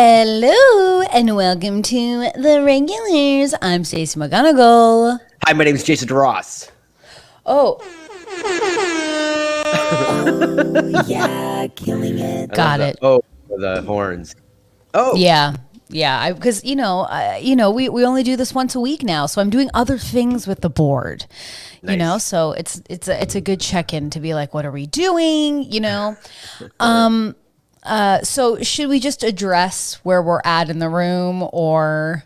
Hello and welcome to The Regulars. I'm Stacey McGonigal. Hi, my name is Jason DeRoss. Oh, Yeah, killing it. got it. The horns. Oh, Yeah. Because we only do this once a week now, so I'm doing other things with the board. Nice. So it's a good check-in to be like, what are we doing? So should we just address where we're at in the room, or?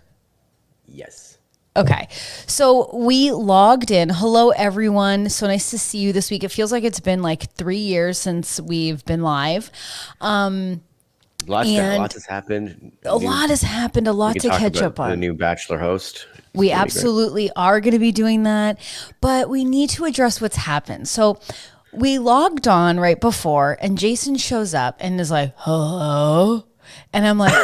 Yes. Okay, so we logged in. Hello, everyone. So nice to see you this week. It feels like it's been like 3 years since we've been live. Lots has happened. A lot has happened, a lot to catch up on. The new Bachelor host. We absolutely are going to be doing that, but we need to address what's happened. So we logged on right before, and Jason shows up and is like, hello? And I'm like,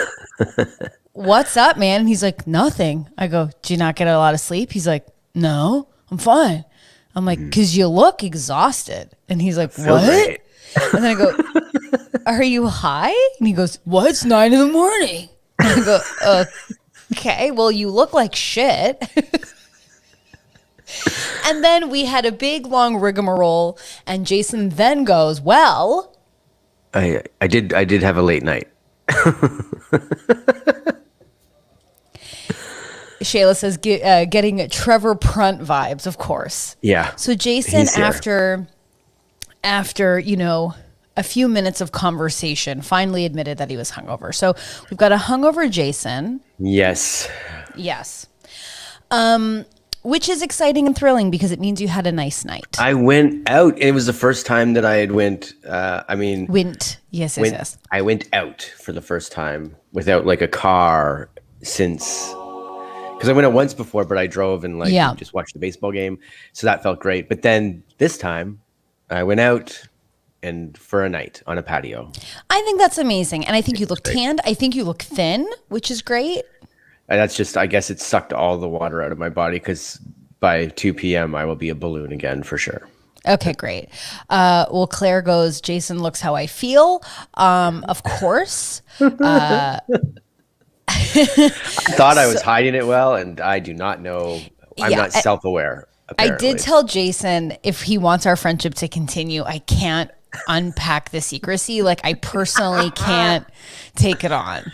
what's up, man? And he's like, nothing. I go, did you not get a lot of sleep? He's like, no, I'm fine. I'm like, because you look exhausted. And he's like, what? Right. And then I go, are you high? And he goes, what? It's 9 a.m. And I go, okay, well, you look like shit. And then we had a big, long rigmarole. And Jason then goes, well. I did have a late night. Shayla says, getting Trevor Prunt vibes, of course. Yeah. So Jason, He's here. after a few minutes of conversation, finally admitted that he was hungover. So we've got a hungover Jason. Yes. Yes. Which is exciting and thrilling because it means you had a nice night. I went out, and it was the first time that I had went. Yes. I went out for the first time without like a car since, because I went out once before, but I drove and just watched the baseball game, so that felt great. But then this time, I went out and for a night on a patio. I think that's amazing, and I think you look tanned. I think you look thin, which is great. And that's just, I guess it sucked all the water out of my body, because by 2 p.m. I will be a balloon again for sure. Okay, great. Well, Claire goes, Jason looks how I feel. Of course. I thought I was hiding it well, and I do not know. I'm not self-aware, apparently. I did tell Jason if he wants our friendship to continue, I can't unpack the secrecy. Like, I personally can't take it on.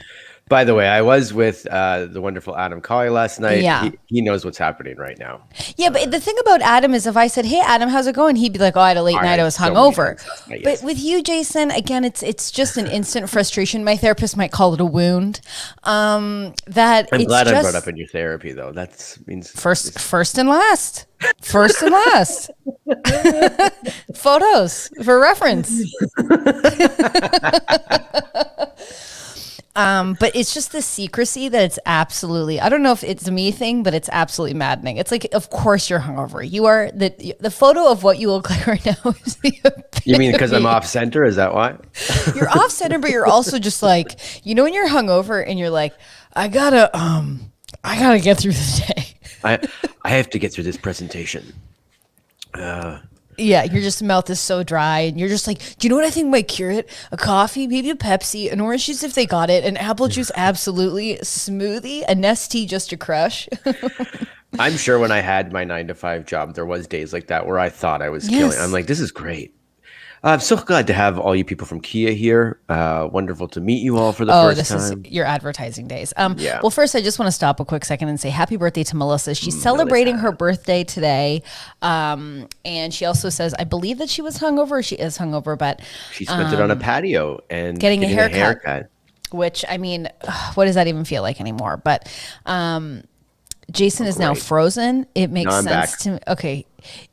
By the way, I was with the wonderful Adam Colley last night. Yeah. He knows what's happening right now. Yeah, but the thing about Adam is if I said, hey, Adam, how's it going? He'd be like, oh, I had a late night. I was hungover. But with you, Jason, again, it's just an instant frustration. My therapist might call it a wound. I'm glad I brought up in your therapy, though. That means first and last. First and last. Photos for reference. But it's just the secrecy that it's absolutely, I don't know if it's a me thing, but it's absolutely maddening. It's like, of course you're hungover. You are, the photo of what you look like right now is the epitome. You mean because I'm off center? Is that why? You're off center, but you're also just like, when you're hungover and you're like, I gotta get through the day. I have to get through this presentation. Yeah, your just mouth is so dry, and you're just like, do you know what I think might cure it? A coffee, maybe a Pepsi, an orange juice if they got it, an apple juice, absolutely, smoothie, a Nestea just to crush. I'm sure when I had my 9-to-5 job, there was days like that where I thought I was killing. I'm like, this is great. I'm so glad to have all you people from Kia here. Wonderful to meet you all for the first time. This is your advertising days. Well, first, I just want to stop a quick second and say happy birthday to Melissa. She's celebrating her birthday today. And she also says, I believe that she was hungover, or she is hungover, but she spent it on a patio and getting a haircut. Which, I mean, what does that even feel like anymore? But Jason is now frozen. It makes sense to me. Okay.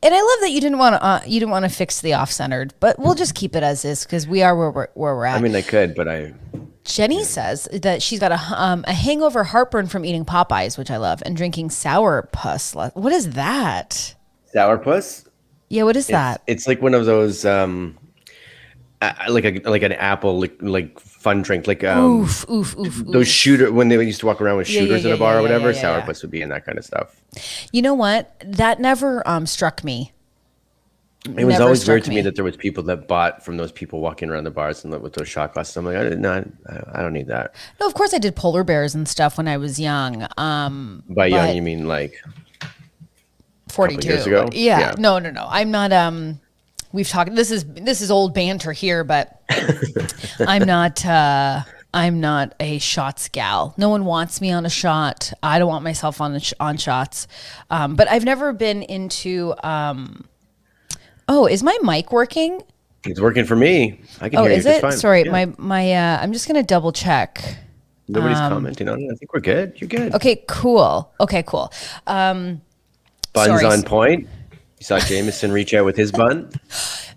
And I love that you didn't want to fix the off-centered, but we'll just keep it as is because we are where we're at. I mean, I could, but Jenny says that she's got a hangover heartburn from eating Popeyes, which I love, and drinking sourpuss. What is that? Sourpuss? Yeah, what is that? It's like one of those like an apple like fun drink, like oof. Those shooter when they used to walk around with shooters in a bar or whatever. Sourpuss would be in that kind of stuff. You know what? That never struck me. It was always weird to me that there was people that bought from those people walking around the bars and with those shot glasses. I'm like, I don't need that. No, of course I did polar bears and stuff when I was young. By young, you mean like 42 years ago? Yeah. No. I'm not. We've talked. This is old banter here, but I'm not. I'm not a shots gal. No one wants me on a shot. I don't want myself on shots. But I've never been into. Oh, is my mic working? It's working for me. I can hear you. Is it? Fine. Sorry, yeah. my. I'm just gonna double check. Nobody's commenting on it. I think we're good. You're good. Okay, cool. Buns on point. You saw Jameson reach out with his bun.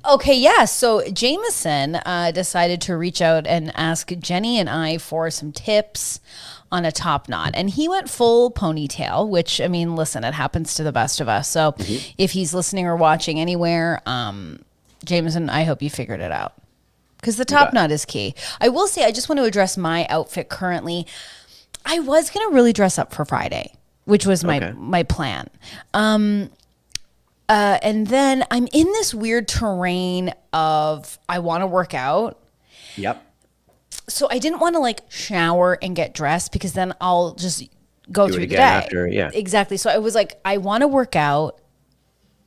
Okay, yeah. So Jameson decided to reach out and ask Jenny and I for some tips on a top knot. And he went full ponytail, which, I mean, listen, it happens to the best of us. So if he's listening or watching anywhere, Jameson, I hope you figured it out. Because the top knot is key. I will say, I just want to address my outfit currently. I was going to really dress up for Friday, which was my plan. And then I'm in this weird terrain of I want to work out. Yep. So I didn't want to like shower and get dressed because then I'll just go through the day. After, yeah. Exactly. So I was like, I want to work out.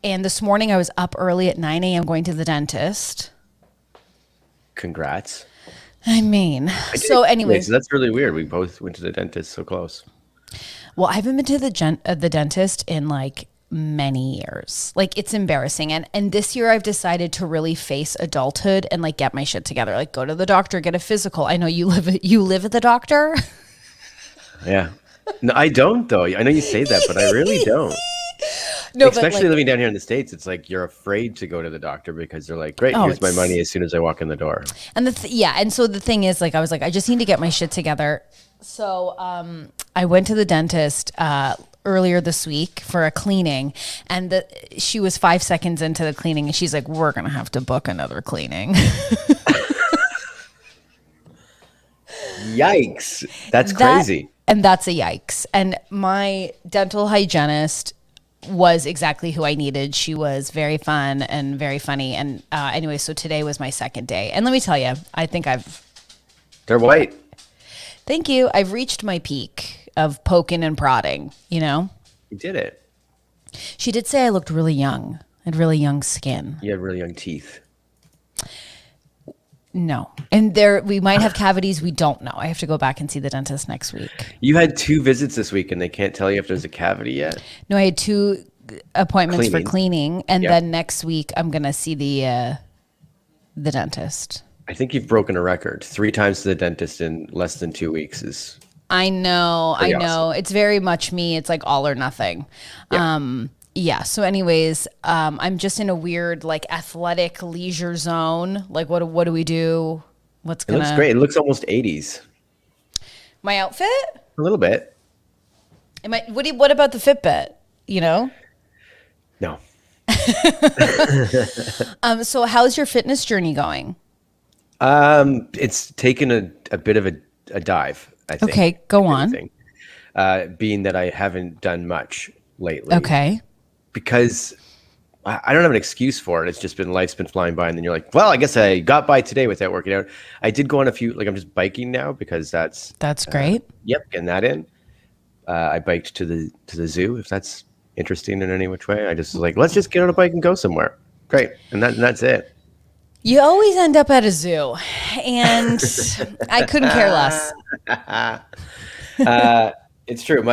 And this morning I was up early at 9 a.m. going to the dentist. Congrats. I mean, so anyways. So that's really weird. We both went to the dentist so close. Well, I haven't been to the dentist in like many years. Like it's embarrassing. And this year I've decided to really face adulthood and like get my shit together. Like go to the doctor, get a physical. I know you live at the doctor. Yeah. No, I don't though. I know you say that, but I really don't. No, especially living down here in the States, it's like you're afraid to go to the doctor because they're like, great, here's my money as soon as I walk in the door. And and so the thing is, like, I was like, I just need to get my shit together. So I went to the dentist earlier this week for a cleaning, and she was 5 seconds into the cleaning, and she's like, we're gonna have to book another cleaning. Yikes! That's crazy. And that's a yikes. And my dental hygienist was exactly who I needed. She was very fun and very funny. And anyway, so today was my second day. And let me tell you, I think They're white. Thank you. I've reached my peak of poking and prodding, you know? You did it. She did say I looked really young. I had really young skin. You had really young teeth. No. And we might have cavities. We don't know. I have to go back and see the dentist next week. You had 2 visits this week and they can't tell you if there's a cavity yet? No, I had 2 appointments for cleaning. And then next week I'm going to see the dentist. I think you've broken a record. 3 times to the dentist in less than 2 weeks is... I know. Awesome. It's very much me. It's like all or nothing. Yeah. Yeah. So anyways, I'm just in a weird like athletic leisure zone. Like what do we do? It looks great. It looks almost 80s. My outfit? A little bit. What about the Fitbit? You know? No. So how's your fitness journey going? It's taken a bit of a dive, I think. Okay, go on. Being that I haven't done much lately. Okay. Because I don't have an excuse for it. It's just life's been flying by, and then you're like, well, I guess I got by today without working out. I did go on a few, like I'm just biking now because that's great. Yep, getting that in. I biked to the zoo, if that's interesting in any which way. I just was like, let's just get on a bike and go somewhere. Great, and that's it. You always end up at a zoo, and I couldn't care less. It's true.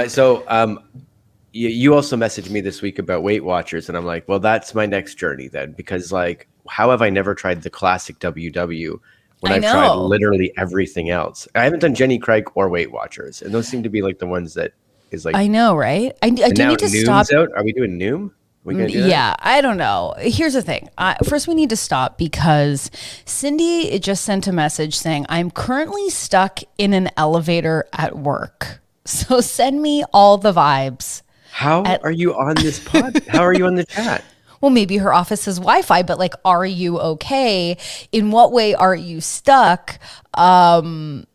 You also messaged me this week about Weight Watchers, and I'm like, well, that's my next journey then, because like, how have I never tried the classic WW when I've tried literally everything else? I haven't done Jenny Craig or Weight Watchers, and those seem to be like the ones that is like. I know, right? I do need to stop. Out? Are we doing Noom? Yeah, I don't know. Here's the thing. First, we need to stop because Cindy just sent a message saying, I'm currently stuck in an elevator at work. So send me all the vibes. How are you on this pod? How are you on the chat? Well, maybe her office has Wi-Fi, but like, are you okay? In what way are you stuck? How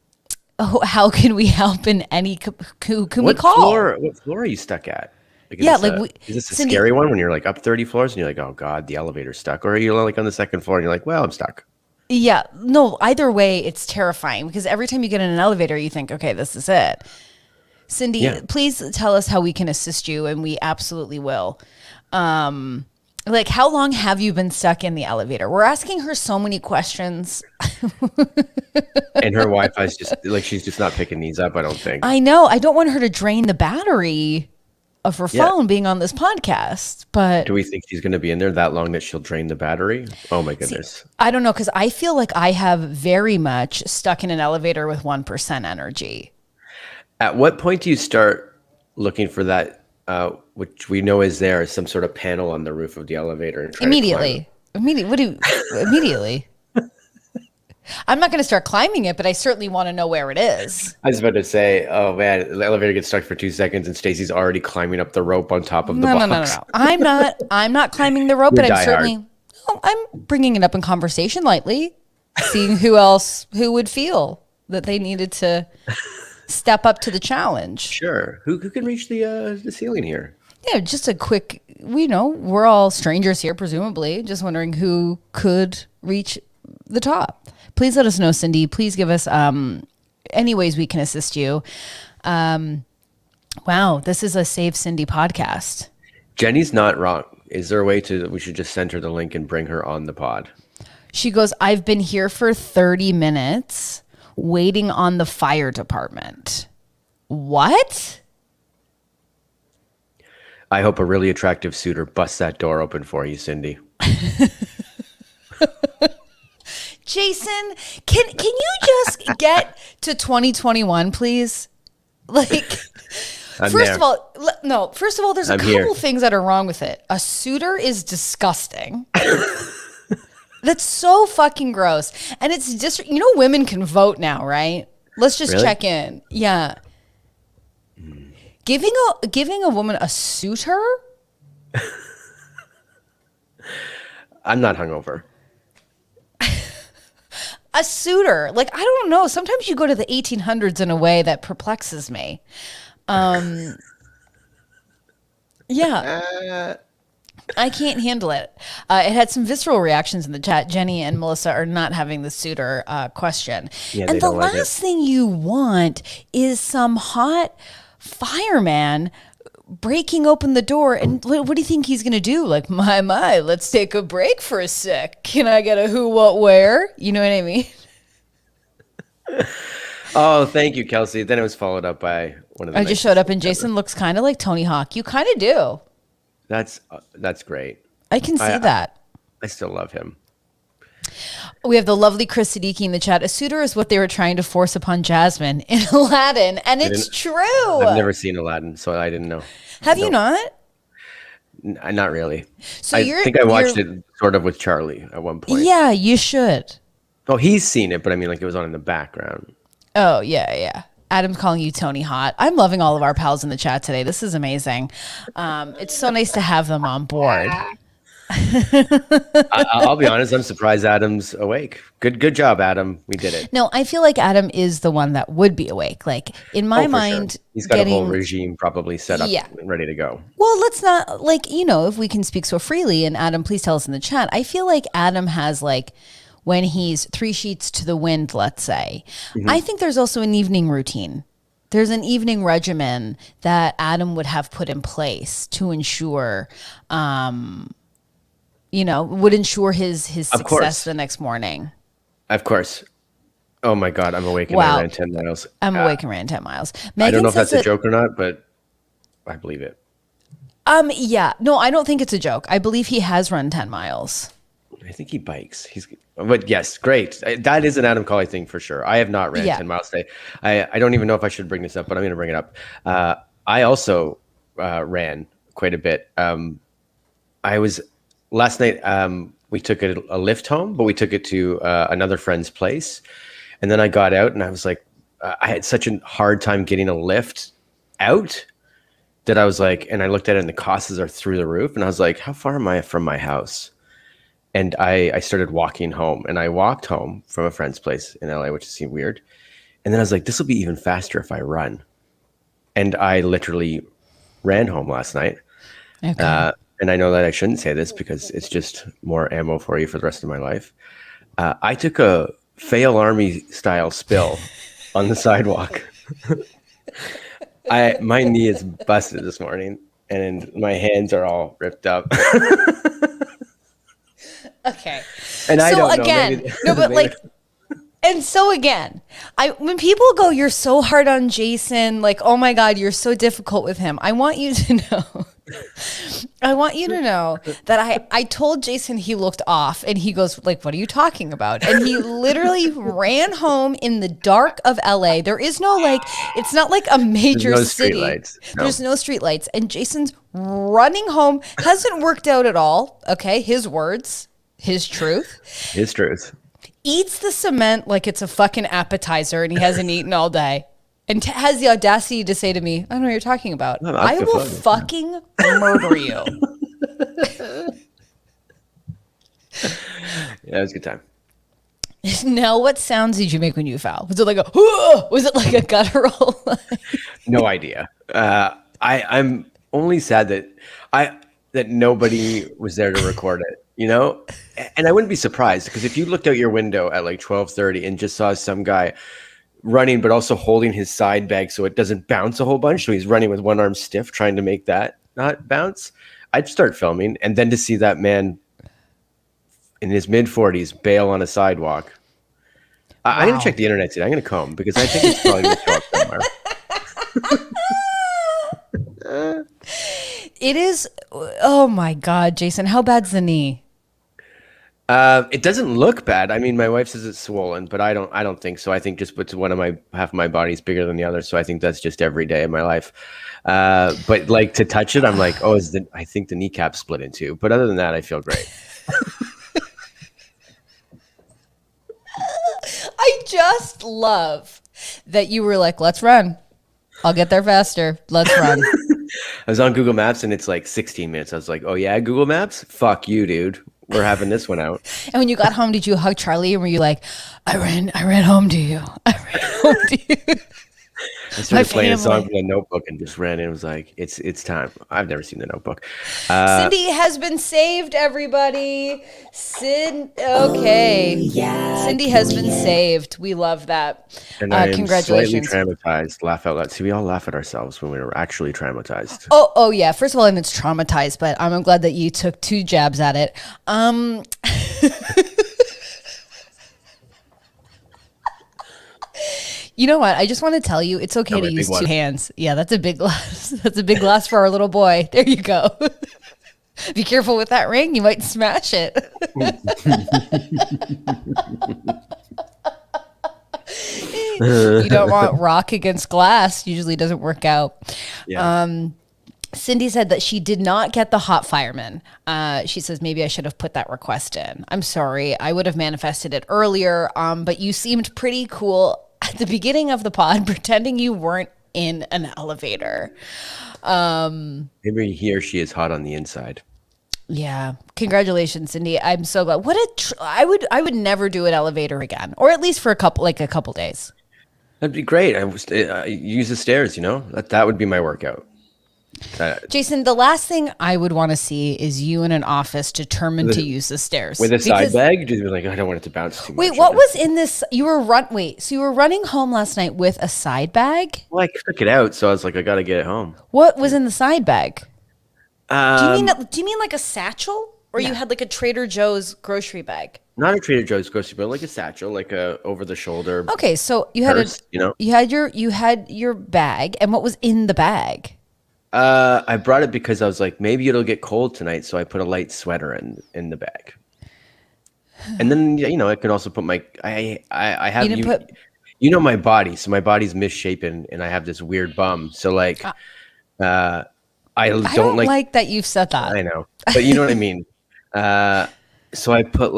can we help in any, who can we call? What floor are you stuck at? Like, Yeah, is this a Cindy, scary one when you're like up 30 floors and you're like, oh God, the elevator's stuck? Or you're like on the second floor and you're like, well, I'm stuck. yeah, no, either way, it's terrifying because every time you get in an elevator, you think, okay, this is it. Cindy, Yeah. please tell us how we can assist you, and we absolutely will. Like, how long have you been stuck in the elevator? We're asking her so many questions. And her Wi-Fi's just like, she's just not picking these up, I don't think. I know. I don't want her to drain the battery of her phone being on this podcast, but Do we think she's going to be in there that long that she'll drain the battery? Oh my goodness. I don't know, because I feel like I have very much stuck in an elevator with 1% energy. At what point do you start looking for that, which we know is there, some sort of panel on the roof of the elevator? And try to Immediately. Immediately. I'm not going to start climbing it, but I certainly want to know where it is. I was about to say, oh man, the elevator gets stuck for 2 seconds and Stacey's already climbing up the rope on top of the box. No. I'm not climbing the rope, You're but I'm certainly, I'm bringing it up in conversation lightly, seeing who would feel that they needed to step up to the challenge. Sure. Who can reach the ceiling here? Yeah, just a quick, we're all strangers here, presumably, just wondering who could reach the top. Please let us know, Cindy. Please give us any ways we can assist you. Wow, this is a Save Cindy podcast. Jenny's not wrong. Is there a way we should just send her the link and bring her on the pod? She goes, I've been here for 30 minutes waiting on the fire department. What? I hope a really attractive suitor busts that door open for you, Cindy. Jason, can you just get to 2021, please? Like, first of all, there's a couple things that are wrong with it. A suitor is disgusting. That's so fucking gross. And it's just, women can vote now, right? Let's just check in. Yeah. Giving a woman a suitor? I'm not hungover. A suitor. Like, I don't know. Sometimes you go to the 1800s in a way that perplexes me. Yeah. I can't handle it. It had some visceral reactions in the chat. Jenny and Melissa are not having the suitor question. Yeah, and the last thing you want is some hot fireman breaking open the door. And what do you think he's going to do? Like, my, let's take a break for a sec. Can I get a who, what, where? You know what I mean? Oh, thank you, Kelsey. Then it was followed up by one of the. I just showed up and Jason looks kind of like Tony Hawk. You kind of do. That's great. I can see that. I still love him. We have the lovely Chris Siddiqui in the chat. A suitor is what they were trying to force upon Jasmine in Aladdin, and it's true. I've never seen Aladdin, so I didn't know. Have you not? Not really. So I think I watched it sort of with Charlie at one point. Yeah, you should. Oh, he's seen it, but I mean, like, it was on in the background. Oh, yeah. Adam's calling you Tony Hot. I'm loving all of our pals in the chat today. This is amazing. It's so nice to have them on board. I'll be honest, I'm surprised Adam's awake. Good job, Adam. We did it. No, I feel like Adam is the one that would be awake. Like, in my mind, sure. He's got a whole regime probably set up and ready to go. Well, let's not, if we can speak so freely, and Adam, please tell us in the chat. I feel like Adam has, when he's 3 sheets to the wind, let's say, I think there's also an evening routine. There's an evening regimen that Adam would have put in place to ensure, would ensure his success the next morning. Of course. Oh my God, I'm awake and I ran 10 miles. I'm awake and ran 10 miles. Megan, I don't know if that's a joke or not, but I believe it. Yeah. No, I don't think it's a joke. I believe he has run 10 miles. I think he bikes. But yes, great. That is an Adam Colley thing for sure. I have not ran 10 miles today. I don't even know if I should bring this up, but I'm going to bring it up. I also ran quite a bit. Last night, we took a lift home, but we took it to another friend's place. And then I got out and I was like, I had such a hard time getting a lift out that I was like, and I looked at it and the costs are through the roof. And I was like, how far am I from my house? And I started walking home, and I walked home from a friend's place in LA, which seemed weird. And then I was like, this will be even faster if I run. And I literally ran home last night. Okay. And I know that I shouldn't say this because it's just more ammo for you for the rest of my life. I took a fail army style spill on the sidewalk. My knee is busted this morning and my hands are all ripped up. Okay. And I don't know. Again, when people go, you're so hard on Jason, like, oh my God, you're so difficult with him. I want you to know that I told Jason he looked off and he goes like, what are you talking about? And he literally ran home in the dark of LA. There is no it's not like a major city. There's no street lights. And Jason's running home. Hasn't worked out at all. Okay. His words, his truth. His truth. Eats the cement like it's a fucking appetizer and he hasn't eaten all day. And has the audacity to say to me, I don't know what you're talking about. I will fucking murder you. Yeah, it was a good time. Now, what sounds did you make when you fell? Was it like was it like a guttural? No idea. I'm only sad that nobody was there to record it, you know? And I wouldn't be surprised because if you looked out your window at like 12:30 and just saw some guy running, but also holding his side bag so it doesn't bounce a whole bunch. So he's running with one arm stiff, trying to make that not bounce. I'd start filming. And then to see that man in his mid-40s bail on a sidewalk. Wow. I'm going to check the internet today. I'm going to comb because I think it's probably going to show up somewhere. It is. Oh my God, Jason, how bad's the knee? It doesn't look bad. I mean, my wife says it's swollen, but I don't think so. I think just half of my body's bigger than the other. So I think that's just every day of my life. But like to touch it, I'm like, I think the kneecap split in two. But other than that, I feel great. I just love that you were like, let's run. I'll get there faster. Let's run. I was on Google Maps and it's like 16 minutes. I was like, oh yeah, Google Maps? Fuck you, dude. We're having this one out. And when you got home, did you hug Charlie? And were you like, I ran home to you. I ran home to you. I started playing a song from The Notebook and just ran in and was like, it's time. I've never seen The Notebook. Cindy has been saved, everybody. Okay. Yeah, Cindy has been saved. We love that. And I am congratulations. Slightly traumatized. Laugh out loud. See, we all laugh at ourselves when we were actually traumatized. Oh yeah. First of all, it's traumatized, but I'm glad that you took 2 jabs at it. You know what? I just want to tell you, it's okay to use 2 hands. Yeah, that's a big glass. That's a big glass for our little boy. There you go. Be careful with that ring. You might smash it. You don't want rock against glass. Usually doesn't work out. Yeah. Cindy said that she did not get the hot fireman. She says, maybe I should have put that request in. I'm sorry. I would have manifested it earlier. But you seemed pretty cool at the beginning of the pod, pretending you weren't in an elevator. Maybe he or she is hot on the inside. Yeah. Congratulations, Cindy. I'm so glad. I would never do an elevator again, or at least for a couple days. That'd be great. I use the stairs, you know, that would be my workout. Jason, the last thing I would want to see is you in an office determined to use the stairs with a side bag. You're like, I don't want it to bounce too much. Wait, what was in this? So you were running home last night with a side bag? Well, I took it out, so I was like, I got to get it home. What was in the side bag? Do you mean like a satchel, or you had like a Trader Joe's grocery bag? Not a Trader Joe's grocery bag, like a satchel, like a over the shoulder. Okay, so you had purse, you had your bag, and what was in the bag? I brought it because I was like, maybe it'll get cold tonight, so I put a light sweater in the bag. And then I can also put my I have my body, so my body's misshapen, and I have this weird bum. So like, I don't like that you've said that. I know, but you know what I mean. So I put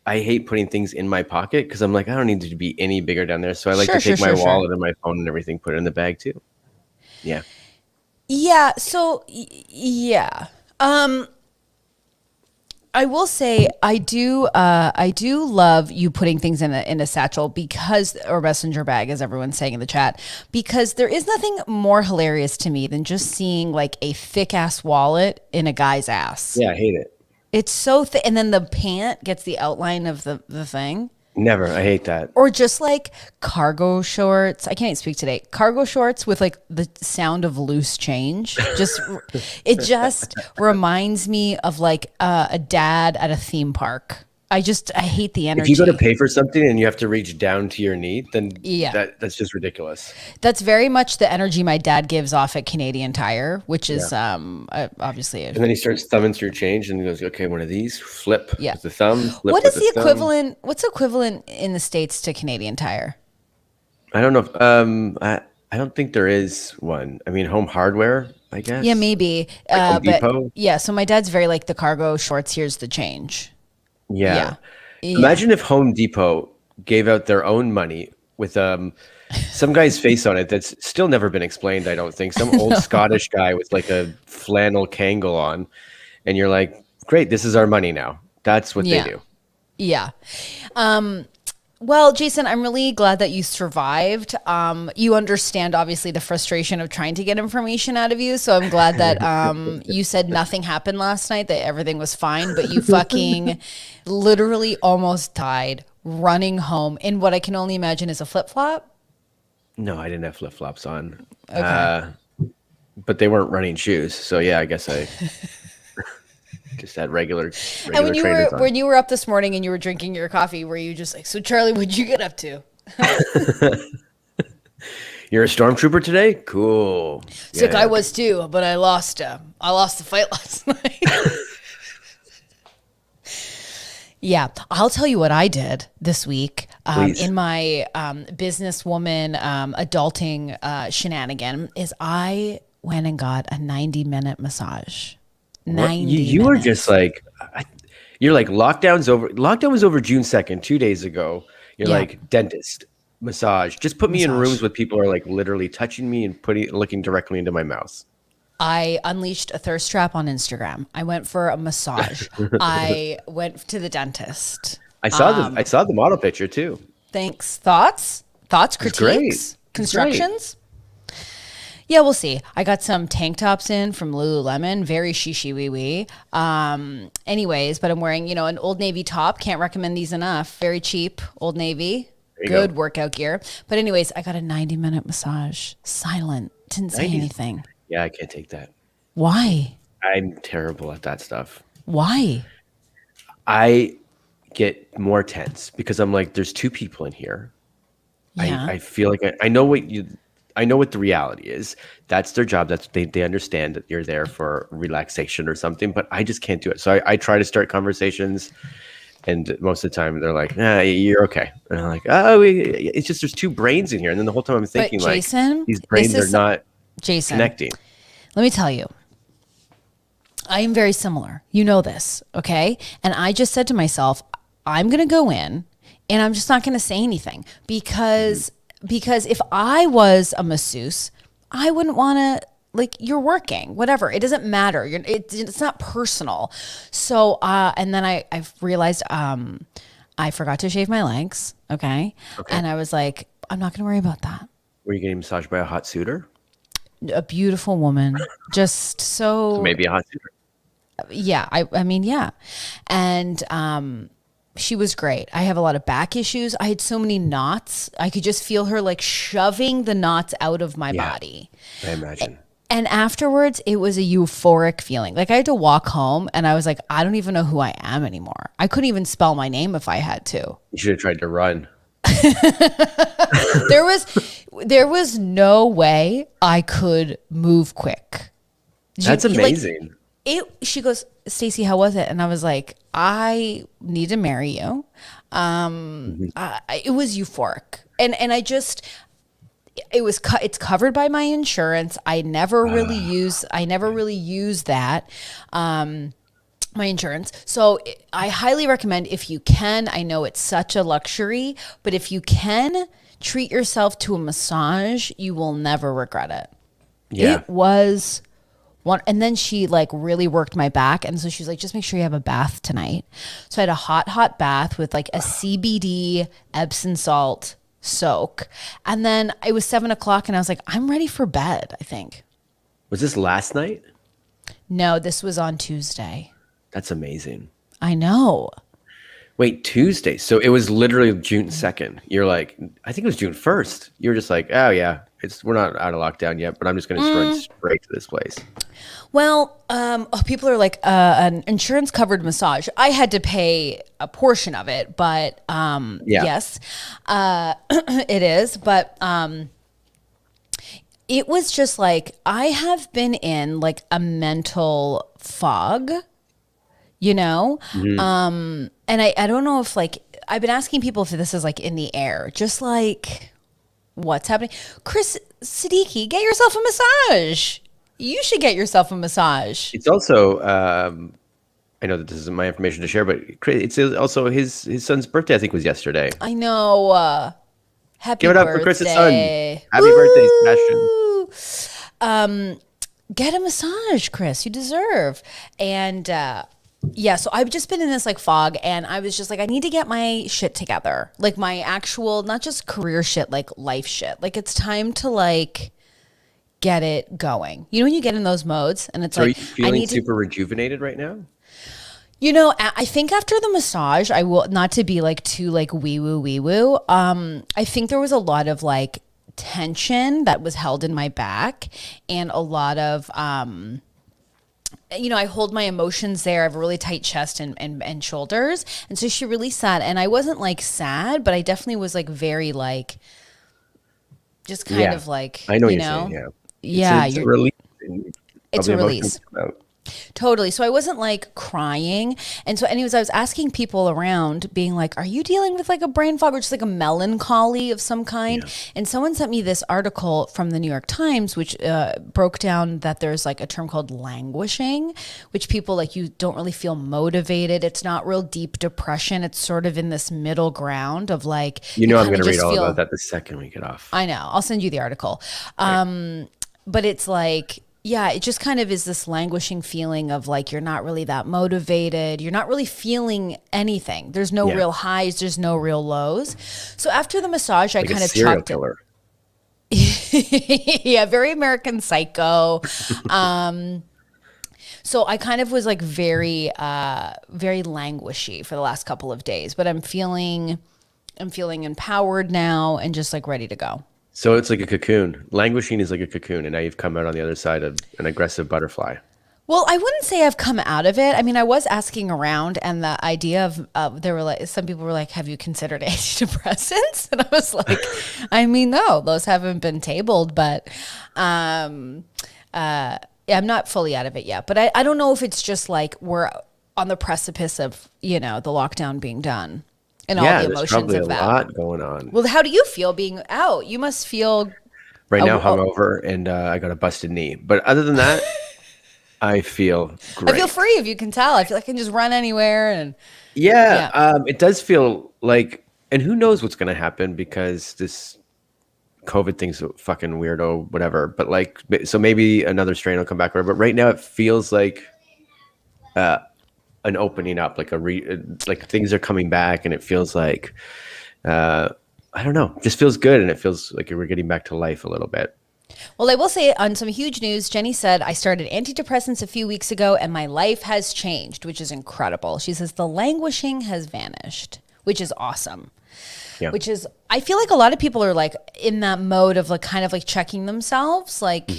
I hate putting things in my pocket because I'm like, I don't need it to be any bigger down there. So I like to take my wallet and my phone and everything, put it in the bag too. Yeah. Yeah. So yeah. I will say I do love you putting things in a satchel because, or messenger bag, as everyone's saying in the chat, because there is nothing more hilarious to me than just seeing like a thick ass wallet in a guy's ass. Yeah, I hate it. It's so thick, and then the pant gets the outline of the thing. Never. I hate that. Or just like cargo shorts. I can't even speak today. Cargo shorts with like the sound of loose change. It just reminds me of like a dad at a theme park. I hate the energy. If you go to pay for something and you have to reach down to your knee, then that's just ridiculous. That's very much the energy my dad gives off at Canadian Tire, which is obviously. And then he starts thumbing through change and he goes, "Okay, one of these, flip with the thumb." Flip what with is the equivalent? Thumb. What's equivalent in the States to Canadian Tire? I don't know. I don't think there is one. I mean, Home Hardware, I guess. Yeah, maybe. Like Home Depot. Yeah, so my dad's very like the cargo shorts. Here's the change. Yeah. Imagine if Home Depot gave out their own money with some guy's face on it that's still never been explained, I don't think. Some old Scottish guy with like a flannel Kangol on. And you're like, great, this is our money now. That's what they do. Yeah. Well, Jason, I'm really glad that you survived. You understand, obviously, the frustration of trying to get information out of you. So I'm glad that you said nothing happened last night, that everything was fine, but you fucking literally almost died running home in what I can only imagine is a flip-flop. No, I didn't have flip-flops on. Okay. But they weren't running shoes. So, yeah, I guess I... just had regular and when you were up this morning and you were drinking your coffee, were you just like, so Charlie, what'd you get up to? You're a stormtrooper today? Cool. Sick, I was too, but I lost the fight last night. Yeah, I'll tell you what I did this week in my businesswoman adulting shenanigan is I went and got a 90-minute massage. 90 you were just like, you're like, lockdown was over June 2nd, 2 days ago. You're like, dentist, massage. Just put me in rooms with people who are like literally touching me and looking directly into my mouth. I unleashed a thirst trap on Instagram. I went for a massage. I went to the dentist. I saw the model picture too. Thanks. Thoughts, critiques, constructions. Yeah, we'll see. I got some tank tops in from Lululemon, very shishi wee wee. Anyways, but I'm wearing, an Old Navy top. Can't recommend these enough. Very cheap, Old Navy. Good workout gear. But anyways, I got a 90-minute massage. Silent. Didn't say anything. Yeah, I can't take that. Why? I'm terrible at that stuff. Why? I get more tense because I'm like, there's two people in here. Yeah. I feel like I know what the reality is. That's their job. That's they understand that you're there for relaxation or something, but I just can't do it. So I try to start conversations, and most of the time they're like, "Nah, you're okay." And I'm like, "Oh, it's just there's two brains in here." And then the whole time I'm thinking, Jason, these brains are not connecting. Let me tell you, I am very similar. You know this, okay? And I just said to myself, I'm going to go in, and I'm just not going to say anything because if I was a masseuse, I wouldn't want to, like, you're working, whatever. It doesn't matter. It's not personal. So, and then I've realized I forgot to shave my legs, okay? And I was like, I'm not going to worry about that. Were you getting massaged by a hot suitor? A beautiful woman. Just so maybe a hot suitor. Yeah, I mean, yeah. And she was great. I have a lot of back issues. I had so many knots. I could just feel her like shoving the knots out of my body. I imagine. And afterwards, it was a euphoric feeling. Like I had to walk home and I was like, I don't even know who I am anymore. I couldn't even spell my name if I had to. You should have tried to run. There was no way I could move quick. That's amazing. She goes, Stacey, how was it? And I was like, I need to marry you. It was euphoric. And it's covered by my insurance. I never really use that. My insurance. So I highly recommend if you can, I know it's such a luxury, but if you can treat yourself to a massage, you will never regret it. Yeah. It was And then she like really worked my back. And so she was like, just make sure you have a bath tonight. So I had a hot bath with like a CBD Epsom salt soak. And then it was 7:00 and I was like, I'm ready for bed, I think. Was this last night? No, this was on Tuesday. That's amazing. I know. Wait, Tuesday. So it was literally June 2nd. You're like, I think it was June 1st. You were just like, oh yeah, we're not out of lockdown yet, but I'm just going to run straight to this place. Well, people are like, an insurance covered massage. I had to pay a portion of it, but yes, it is. But it was just like, I have been in like a mental fog, you know? And I don't know if like, I've been asking people if this is like in the air, just like what's happening. Chris Siddiqui, get yourself a massage. You should get yourself a massage. It's also, I know that this isn't my information to share, but it's also his son's birthday, I think was yesterday. I know. Happy Give it up birthday. for Chris's son. Happy birthday, Sebastian. Get a massage, Chris. You deserve. And yeah, so I've just been in this like fog, and I was just like, I need to get my shit together. Like my actual, not just career shit, like life shit. Like it's time to like get it going. You know when you get in those modes and it's So like, are you feeling super rejuvenated right now? You know, I think after the massage, I will, not to be like too like wee woo. I think there was a lot of like tension that was held in my back, and a lot of, you know, I hold my emotions there. I have a really tight chest and shoulders. And so she released that. And I wasn't like sad, but I definitely was like very like, just kind of like, I know you you're know, saying, it's a release. It's a release. Totally. So I wasn't like crying. And so anyways, I was asking people around being like, are you dealing with like a brain fog or just like a melancholy of some kind? Yeah. And someone sent me this article from the New York Times, which broke down that there's like a term called languishing, which people like, you don't really feel motivated. It's not real deep depression. It's sort of in this middle ground of like, you know, I'm going to read all about that the second we get off. I know. I'll send you the article. Right. But it's like, yeah, it just kind of is this languishing feeling of like, you're not really that motivated. You're not really feeling anything. There's no real highs. There's no real lows. So after the massage, I kind of chucked killer. it. Yeah, very American Psycho. So I kind of was like very, very languishy for the last couple of days, but I'm feeling empowered now and just like ready to go. So it's like a cocoon. Languishing is like a cocoon, and now you've come out on the other side of an aggressive butterfly. Well, I wouldn't say I've come out of it. I mean, I was asking around, and the idea of there were like, some people were like, "Have you considered antidepressants?" And I was like, "I mean, no, those haven't been tabled, but I'm not fully out of it yet." But I don't know if it's just like we're on the precipice of, you know, the lockdown being done. And all the emotions of that. Yeah, there's probably a lot going on. Well, how do you feel being out? You must feel right now hungover, and I got a busted knee. But other than that, I feel great. I feel free, if you can tell. I feel like I can just run anywhere, and it does feel like. And who knows what's going to happen, because this COVID thing's a fucking weirdo, whatever. But like, so maybe another strain will come back, whatever. But right now, it feels like an opening up, like like things are coming back, and it feels like I don't know, just feels good, and it feels like we're getting back to life a little bit. Well, I will say, on some huge news, Jenny said, I started antidepressants a few weeks ago and my life has changed, which is incredible. She says the languishing has vanished, which is awesome. Yeah. Which is, I feel like a lot of people are like in that mode of like kind of like checking themselves, like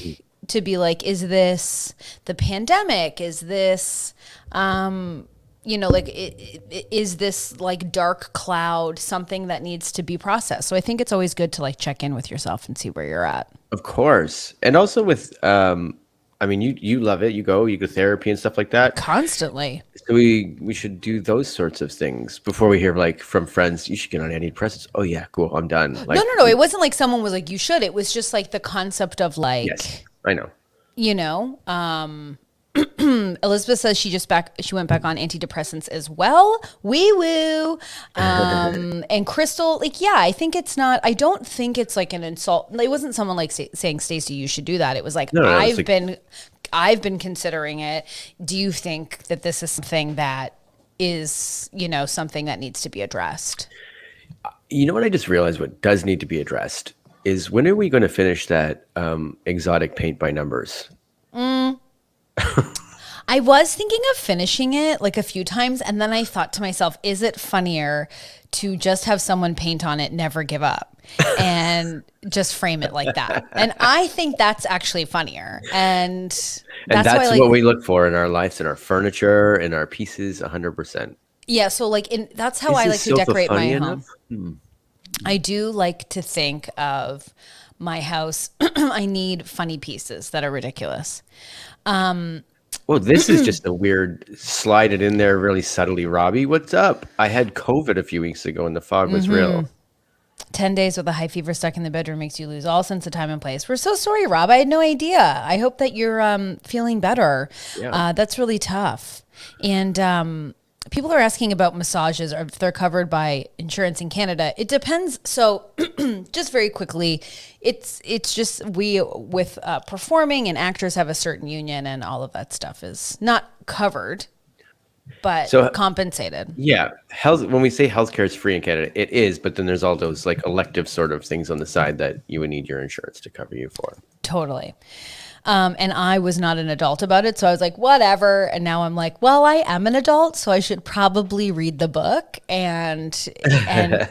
to be like, is this the pandemic? Is this you know, like, is this like dark cloud something that needs to be processed? So I think it's always good to like check in with yourself and see where you're at. Of course. And also with, I mean, you love it. You go therapy and stuff like that. Constantly. So we should do those sorts of things before we hear like from friends, you should get on antidepressants. Oh yeah, cool. I'm done. Like, no. It wasn't like someone was like, you should. It was just like the concept of like, yes, I know. You know, Elizabeth says she went back on antidepressants as well. Wee woo. And Crystal, like, yeah, I don't think it's like an insult. It wasn't someone like saying, Stacey, you should do that. It was like, I've been considering it. Do you think that this is something that is, something that needs to be addressed? You know what I just realized what does need to be addressed is when are we going to finish that exotic paint by numbers? I was thinking of finishing it like a few times, and then I thought to myself, is it funnier to just have someone paint on it, never give up, and just frame it like that? And I think that's actually funnier. And that's what we look for in our lives, in our furniture, in our pieces, 100%. Yeah, so that's how I like to decorate my home. I do like to think of my house. I need funny pieces that are ridiculous. Well, this is just a weird slide it in there really subtly. Robbie, what's up? I had COVID a few weeks ago and the fog was real. 10 days with a high fever stuck in the bedroom makes you lose all sense of time and place. We're so sorry, Rob. I had no idea. I hope that you're feeling better. Yeah. That's really tough. And people are asking about massages, or if they're covered by insurance in Canada. It depends. So just very quickly, it's just with performing, and actors have a certain union, and all of that stuff is not covered, but compensated. Yeah. When we say healthcare is free in Canada, it is, but then there's all those like elective sort of things on the side that you would need your insurance to cover you for. Totally. And I was not an adult about it. So I was like, whatever. And now I'm like, well, I am an adult, so I should probably read the book and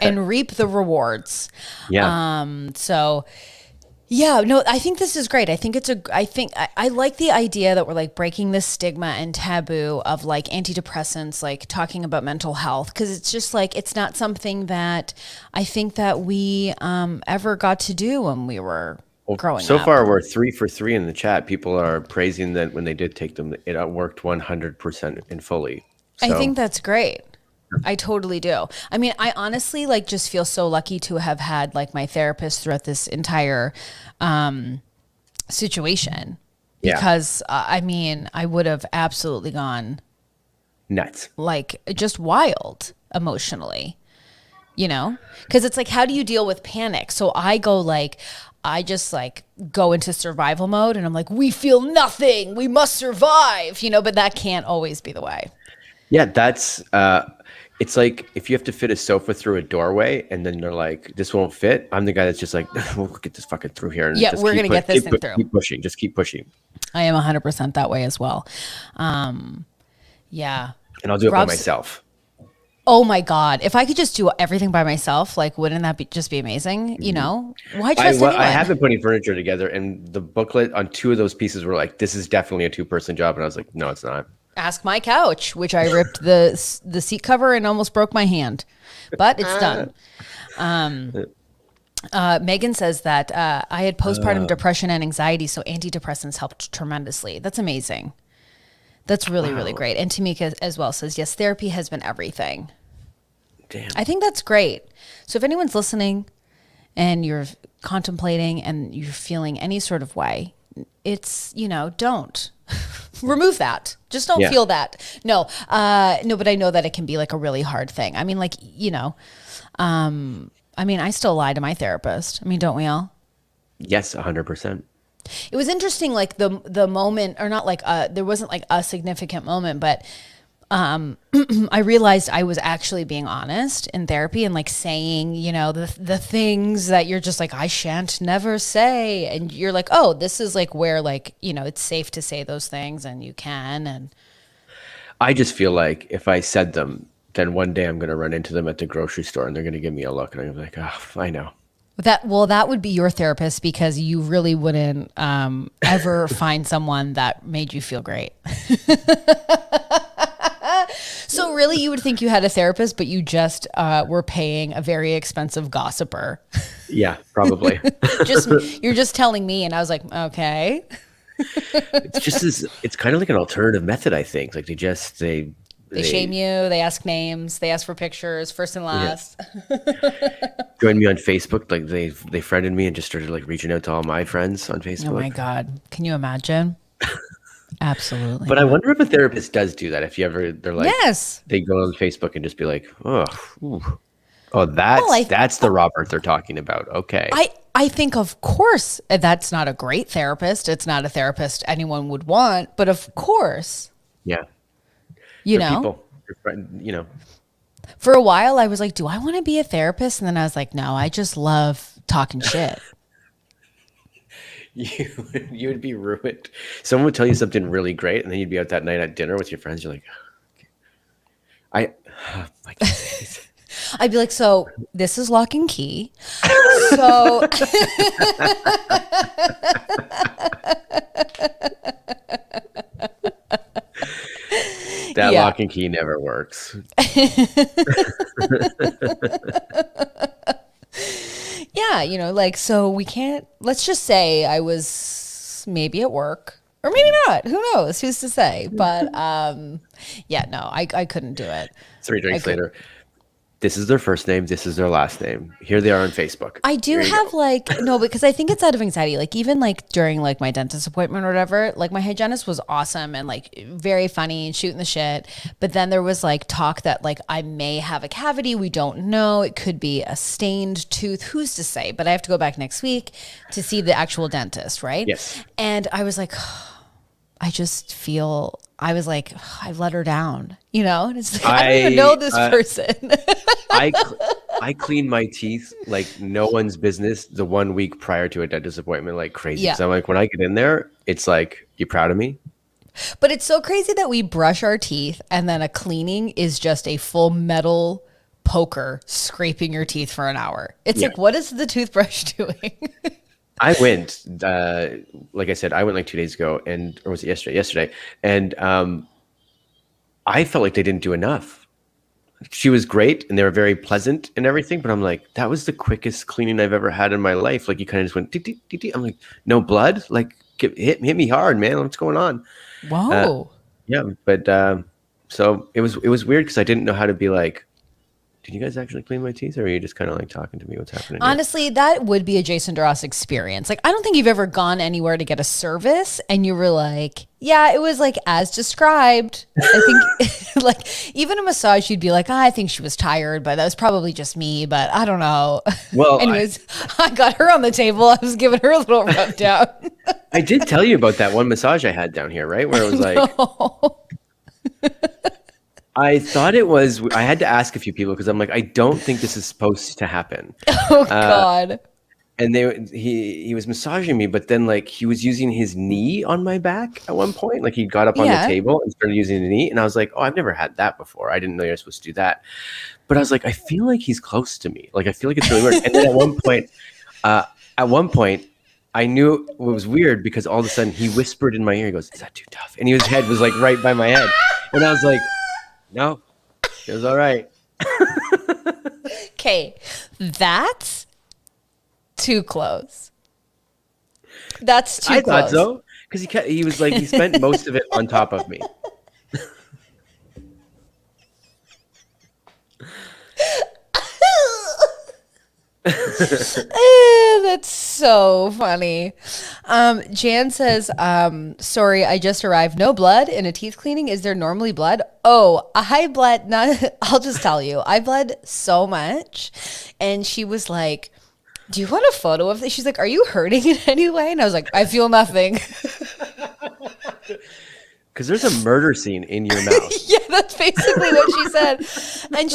reap the rewards. Yeah. I think this is great. I think I like the idea that we're like breaking this stigma and taboo of like antidepressants, like talking about mental health. 'Cause it's just like, it's not something that I think that we ever got to do when we were growing so up. Far, we're 3 for 3 in the chat. People are praising that when they did take them, it worked 100% and fully. So. I think that's great. I totally do. I mean, I honestly like just feel so lucky to have had like my therapist throughout this entire situation. Because I mean, I would have absolutely gone nuts, like just wild emotionally, because it's like, how do you deal with panic? So I just like go into survival mode, and I'm like, we feel nothing, we must survive, but that can't always be the way. Yeah, that's it's like if you have to fit a sofa through a doorway and then they're like, this won't fit. I'm the guy that's just like, we'll get this fucking through here. And we're going to get this thing through. Keep pushing. Just keep pushing. I am 100% that way as well. Yeah. And I'll do it by myself. Oh my God. If I could just do everything by myself, like, wouldn't that just be amazing? Why trust anyone? I have been putting furniture together, and the booklet on 2 of those pieces were like, this is definitely a 2-person job. And I was like, no, it's not. Ask my couch, which I ripped the seat cover and almost broke my hand, but it's done. Megan says that I had postpartum depression and anxiety, so antidepressants helped tremendously. That's amazing. That's really, really great. And Tamika as well says, yes, therapy has been everything. Damn. I think that's great. So if anyone's listening and you're contemplating and you're feeling any sort of way, it's, don't. Remove that. Just don't feel that. No, but I know that it can be like a really hard thing. I mean, like, I still lie to my therapist. I mean, don't we all? Yes, 100%. It was interesting, like the moment, or not like, there wasn't like a significant moment, but I realized I was actually being honest in therapy and like saying, the things that you're just like, I shan't never say. And you're like, oh, this is like where like, it's safe to say those things and you can. And I just feel like if I said them, then one day I'm going to run into them at the grocery store and they're going to give me a look and I'm like, oh, I know. That would be your therapist, because you really wouldn't ever find someone that made you feel great. So really, you would think you had a therapist, but you just were paying a very expensive gossiper. Yeah, probably. You're just telling me, and I was like, okay. It's kind of like an alternative method, I think. Like they shame you. They ask names. They ask for pictures, first and last. Yeah. Joined me on Facebook. Like they friended me and just started like reaching out to all my friends on Facebook. Oh my God. Can you imagine? Absolutely. But I wonder if a therapist does do that. If they're like, yes, they go on Facebook and just be like, oh, ooh. Oh, that's the Robert they're talking about. Okay. I think, of course, that's not a great therapist. It's not a therapist anyone would want, but of course, Yeah. you They're know, people. They're you know. for a while I was like, do I want to be a therapist? And then I was like, no, I just love talking shit. You would be ruined. Someone would tell you something really great, and then you'd be out that night at dinner with your friends. You're like, okay. My God. I'd be like, so this is Lock and Key. So that Lock and Key never works. Yeah, like, so we can't, let's just say I was maybe at work or maybe not. Who knows? Who's to say? But yeah, no, I couldn't do it. 3 drinks later. This is their first name. This is their last name. Here they are on Facebook. I do have no, because I think it's out of anxiety. Like even like during like my dentist appointment or whatever, like my hygienist was awesome and like very funny and shooting the shit. But then there was like talk that like I may have a cavity. We don't know. It could be a stained tooth. Who's to say? But I have to go back next week to see the actual dentist, right? Yes. And I was like, I just feel, I was like, I've let her down, And it's like, I don't even know this person. I clean my teeth like no one's business the 1 week prior to a dentist appointment like crazy. Yeah. So I'm like, when I get in there, it's like, you proud of me? But it's so crazy that we brush our teeth and then a cleaning is just a full metal poker scraping your teeth for an hour. It's like, what is the toothbrush doing? I went, like I said, I went like 2 days ago or was it yesterday? Yesterday. And I felt like they didn't do enough. She was great and they were very pleasant and everything. But I'm like, that was the quickest cleaning I've ever had in my life. Like you kind of just went, dee, dee, dee. I'm like, no blood? Like hit me hard, man. What's going on? Whoa. Yeah. But so it was weird because I didn't know how to be like, did you guys actually clean my teeth or are you just kind of like talking to me? What's happening? Honestly, that would be a Jason DeRoss experience. Like, I don't think you've ever gone anywhere to get a service and you were like, yeah, it was like as described. I think like even a massage, you'd be like, I think she was tired, but that was probably just me, but I don't know. Well, anyways, I got her on the table. I was giving her a little rub down. I did tell you about that one massage I had down here, right? Where it was like, I thought it was, I had to ask a few people because I'm like, I don't think this is supposed to happen. Oh God. And he was massaging me, but then like he was using his knee on my back at one point. Like he got up on the table and started using the knee. And I was like, oh, I've never had that before. I didn't know you're supposed to do that. But I was like, I feel like he's close to me. Like I feel like it's really weird. And then at one point, I knew it was weird because all of a sudden he whispered in my ear. He goes, "Is that too tough?" And his head was like right by my head. And I was like, no, it was all right. Okay, that's too close. That's too close. I thought so because he was like he spent most of it on top of me. That's so funny. Jan says, sorry, I just arrived. No blood in a teeth cleaning. Is there normally blood? Oh, I bled. I'll just tell you, I bled so much. And she was like, do you want a photo of this? She's like, are you hurting in any way? And I was like, I feel nothing. Because there's a murder scene in your mouth. Yeah, that's basically what she said. And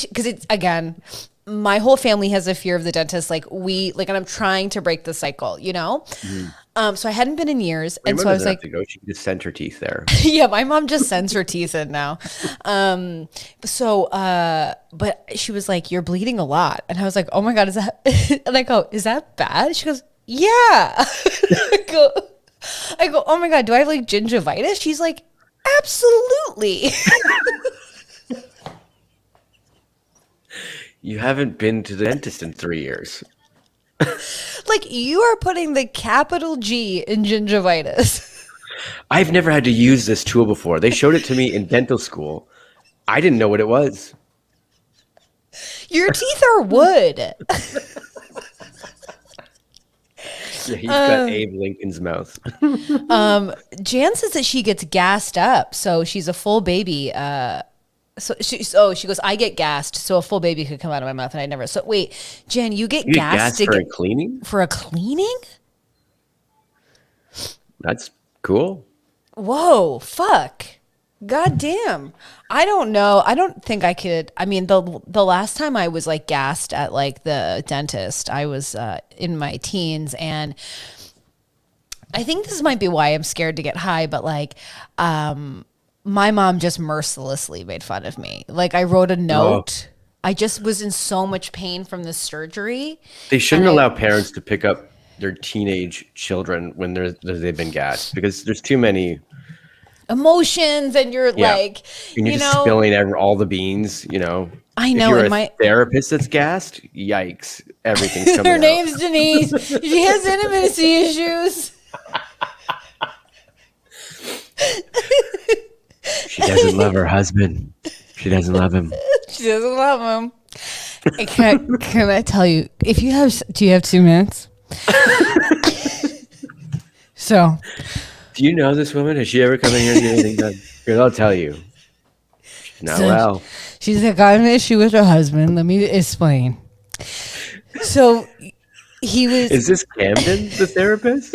because it's, again, my whole family has a fear of the dentist. And I'm trying to break the cycle, Mm-hmm. So I hadn't been in years. My and so I was like, to go. She just sent her teeth there. Yeah, my mom just sends her teeth in now. But she was like, you're bleeding a lot. And I was like, oh my God, is that, and I go, is that bad? She goes, yeah. I go, oh my God, do I have like gingivitis? She's like, absolutely. You haven't been to the dentist in 3 years. Like you are putting the capital G in gingivitis. I've never had to use this tool before. They showed it to me in dental school. I didn't know what it was. Your teeth are wood. Yeah, he's got Abe Lincoln's mouth. Jan says that she gets gassed up, so she's a full baby. So she goes, I get gassed, so a full baby could come out of my mouth, and I never. So wait, Jen, you get gassed for a cleaning? For a cleaning? That's cool. Whoa, fuck. God damn. I don't know. I don't think I could. I mean, the last time I was like gassed at like the dentist, I was in my teens, and I think this might be why I'm scared to get high, but like my mom just mercilessly made fun of me. Like I wrote a note. Oh. I just was in so much pain from the surgery. They shouldn't allow parents to pick up their teenage children when they've been gassed, because there's too many emotions, and you're like, and you're just spilling all the beans, you know. I know. If you're a therapist that's gassed, yikes, everything's coming Her out. name's Denise. She has intimacy issues. She doesn't love her husband. She doesn't love him. She doesn't love him. Can I tell you, do you have 2 minutes? So, do you know this woman? Has she ever come in here and get anything done? Because I'll tell you, she's not well. She's like, I have an issue with her husband. Let me explain. So he was. Is this Camden, the therapist?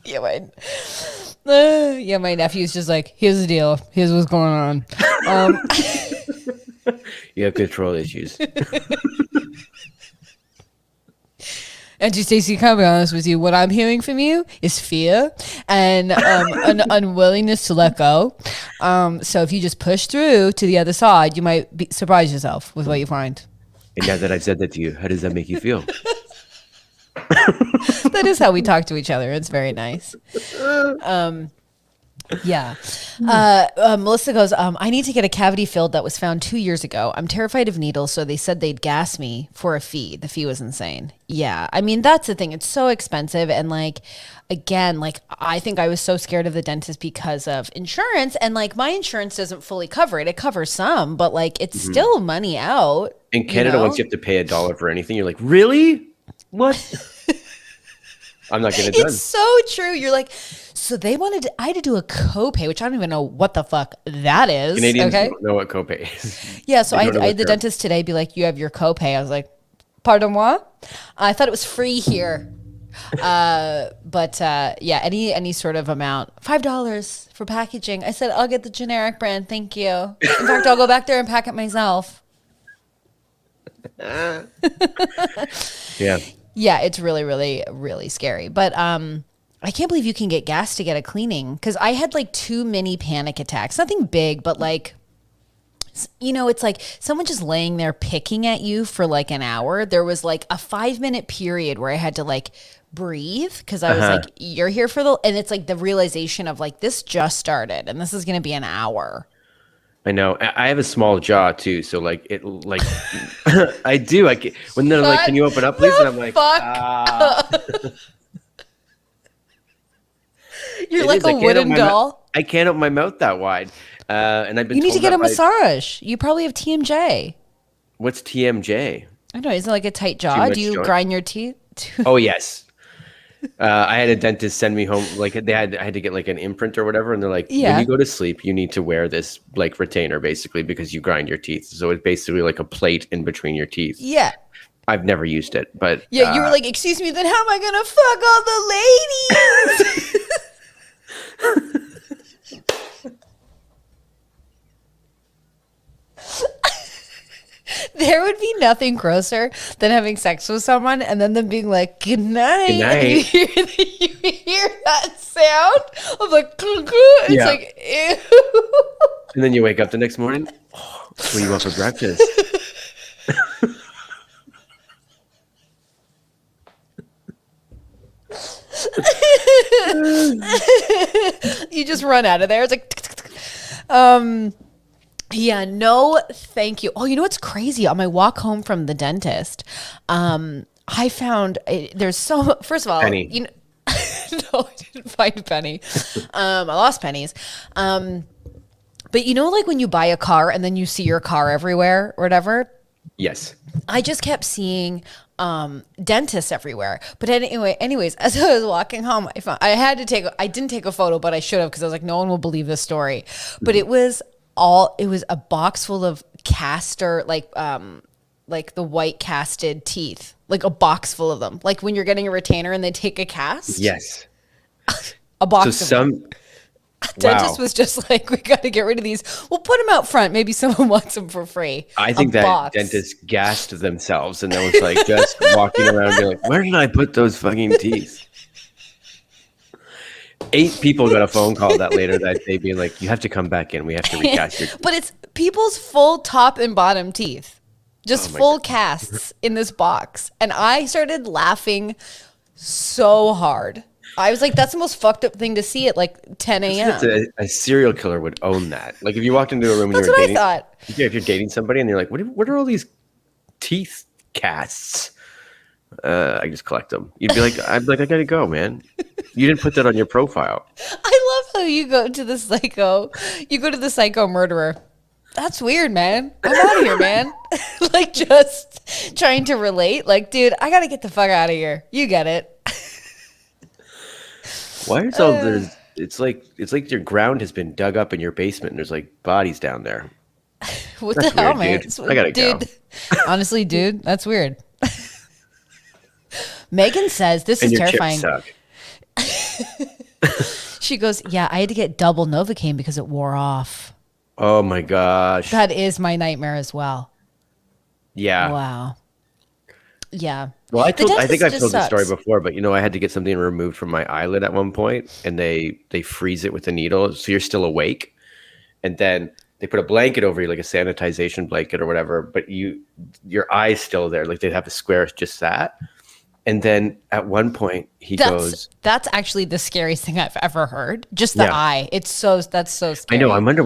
No. Yeah, my nephew's just like, here's the deal. Here's what's going on. You have control issues. And to Stacey, can I be honest with you? What I'm hearing from you is fear and an unwillingness to let go. So if you just push through to the other side, you might surprise yourself with what you find. And now that I've said that to you, how does that make you feel? That is how we talk to each other. It's very nice. Yeah. Melissa goes, I need to get a cavity filled that was found 2 years ago. I'm terrified of needles, so they said they'd gas me for a fee. The fee was insane. Yeah. I mean, that's the thing. It's so expensive. And like, again, like I think I was so scared of the dentist because of insurance, and like my insurance doesn't fully cover it. It covers some, but like it's still money out. In Canada, once you have to pay $1 for anything, you're like, really? What? I'm not getting it done. It's so true. You're like, so they I had to do a copay, which I don't even know what the fuck that is. Canadians don't know what copay is. Yeah, so I had the dentist today be like, you have your copay. I was like, pardon moi? I thought it was free here. But yeah, any sort of amount, $5 for packaging. I said, I'll get the generic brand. Thank you. In fact, I'll go back there and pack it myself. Yeah. Yeah, it's really, really, really scary. But I can't believe you can get gas to get a cleaning, because I had like 2 mini panic attacks. Nothing big, but like, you know, it's like someone just laying there picking at you for like an hour. There was like a 5-minute period where I had to like breathe, because I was like, you're here for and it's like the realization of like, this just started and this is going to be an hour. I know. I have a small jaw too, so like it, like I do. When they're like, "Can you open up, please?" and I'm like, You're like a wooden doll. I can't open my mouth that wide, and I've been. You need to get a massage. You probably have TMJ. What's TMJ? I don't know. Is it like a tight jaw? Do you grind your teeth? Oh yes. I had a dentist send me home, like I had to get like an imprint or whatever, and they're like, when you go to sleep, you need to wear this like retainer basically because you grind your teeth. So it's basically like a plate in between your teeth. Yeah. I've never used it, but yeah, you were like, excuse me, then how am I gonna fuck all the ladies? There would be nothing grosser than having sex with someone and then them being like, good night. Good night. And you hear that sound of like, it's like, ew. And then you wake up the next morning. Oh, what do you want for breakfast? You just run out of there. It's like, yeah, no, thank you. Oh, you know what's crazy? On my walk home from the dentist, I found there's so. First of all, Penny. you know, no, I didn't find a penny. I lost pennies. But you know, like when you buy a car and then you see your car everywhere or whatever. Yes. I just kept seeing dentists everywhere. But anyways, as I was walking home, I didn't take a photo, but I should have, because I was like, no one will believe this story. But it was it was a box full of castor, like the white casted teeth, like a box full of them. Like when you're getting a retainer and they take a cast. Yes. A box So of them. Dentist was just like, we got to get rid of these. We'll put them out front. Maybe someone wants them for free. I think that dentist gassed themselves and then was like just walking around being like, where did I put those fucking teeth? 8 people got a phone call later that day being like, you have to come back in. We have to recast your teeth. But it's people's full top and bottom teeth. Just full casts in this box. And I started laughing so hard. I was like, that's the most fucked up thing to see at like 10 a.m. A serial killer would own that. Like if you walked into a room and that's you were what dating, I thought. Yeah, if you're dating somebody and you're like, what are all these teeth casts? I just collect them. You'd be like, I gotta go, man. You didn't put that on your profile. I love how you go to the psycho. You go to the psycho murderer. That's weird, man. I'm out of here, man. Like just trying to relate. Like, dude, I gotta get the fuck out of here. You get it. Why is all there's? It's like your ground has been dug up in your basement and there's like bodies down there. What That's the hell, weird, man? dude. I gotta go. Honestly, dude, that's weird. Megan says this And is your terrifying. chips suck. She goes, yeah, I had to get double Novocaine because it wore off. Oh my gosh. That is my nightmare as well. Yeah. Wow. Yeah. Well, I think I've told sucks. this story before, but I had to get something removed from my eyelid at one point, and they freeze it with a needle, so you're still awake, and then they put a blanket over you, like a sanitization blanket or whatever, but your eye's still there, like they'd have a square just that. And then at one point he goes, "That's actually the scariest thing I've ever heard. Just the eye. That's so scary." I know. I wonder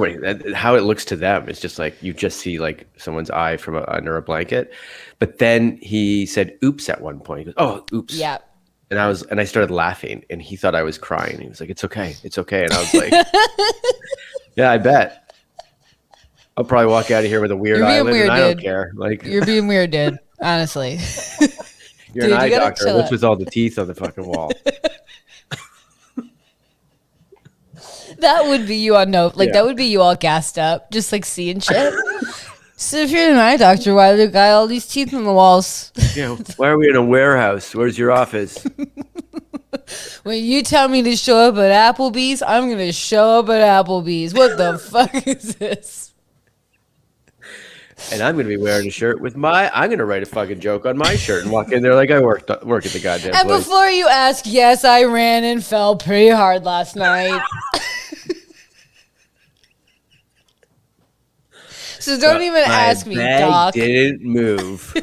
how it looks to them. It's just like you just see like someone's eye from under a blanket. But then he said, "Oops!" at one point. He goes, "Oh, oops!" Yeah. And I started laughing, and he thought I was crying. He was like, "It's okay, it's okay." And I was like, "Yeah, I bet. I'll probably walk out of here with a weird eyelid, and I don't care." Like you're being weird, dude. Honestly. You're an eye doctor. What's with all the teeth on the fucking wall? That would be you on that would be you all gassed up, just like seeing shit. So if you're an eye doctor, why do you got all these teeth on the walls? Yeah. Why are we in a warehouse? Where's your office? When you tell me to show up at Applebee's, I'm gonna show up at Applebee's. What the fuck is this? And I'm going to be wearing a shirt with I'm going to write a fucking joke on my shirt and walk in there like I work at the goddamn place. And before you ask, yes, I ran and fell pretty hard last night. So don't even ask me, Doc. Didn't move.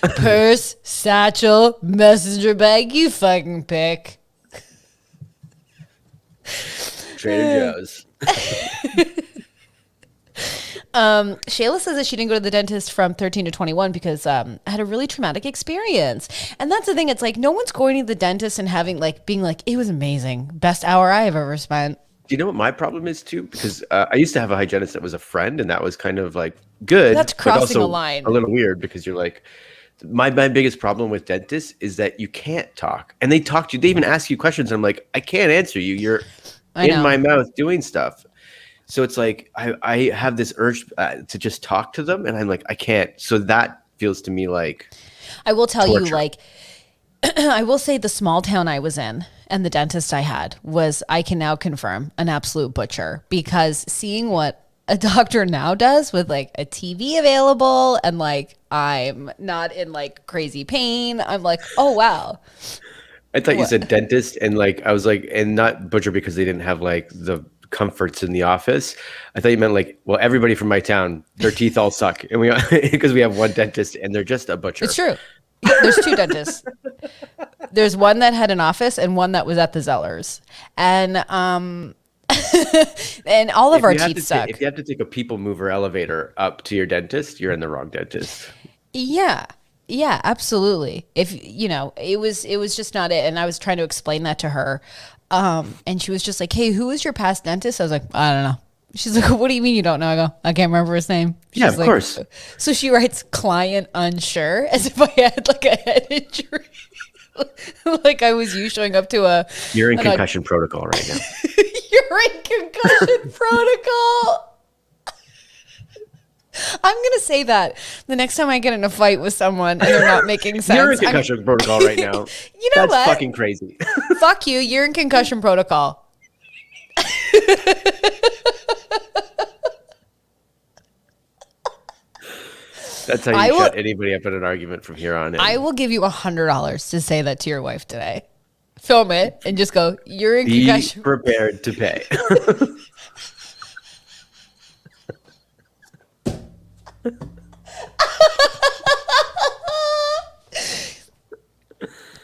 Purse, satchel, messenger bag, you fucking pick. Trader Joe's. Shayla says that she didn't go to the dentist from 13 to 21 because I had a really traumatic experience. And that's the thing. It's like no one's going to the dentist and being like, it was amazing. Best hour I have ever spent. Do you know what my problem is too? Because I used to have a hygienist that was a friend, and that was kind of like good. That's crossing a line. A little weird because you're like, my biggest problem with dentists is that you can't talk. And they talk to you. They even ask you questions. And I'm like, I can't answer you. You're in my mouth doing stuff. So it's like I have this urge to just talk to them, and I'm like, I can't. So that feels to me like I will tell torture. you, like, I will say the small town I was in and the dentist I had was, I can now confirm, an absolute butcher, because seeing what a doctor now does with like a TV available and like I'm not in like crazy pain, I'm like, oh wow. I thought you said dentist, and like I was like, and not butcher because they didn't have like the comforts in the office. I thought you meant like, well, everybody from my town, their teeth all suck, and because we have one dentist and they're just a butcher. It's true. Yeah, there's 2 dentists. There's one that had an office and one that was at the Zellers, and and all of our teeth suck. If you have to take a people mover elevator up to your dentist, you're in the wrong dentist. Yeah, absolutely. If it was just not it, and I was trying to explain that to her. And she was just like, hey, who was your past dentist? I was like, I don't know. She's like, what do you mean you don't know? I go, I can't remember his name. She's of course. So she writes client unsure, as if I had like a head injury. Like I was you showing up to You're in concussion protocol right now. You're in concussion protocol. I'm going to say that the next time I get in a fight with someone and they're not making sense. You're in concussion protocol right now. You know That's fucking crazy. Fuck you. You're in concussion protocol. That's how you shut anybody up in an argument from here on in. I will give you $100 to say that to your wife today. Film it and just go, you're in concussion. Be prepared to pay.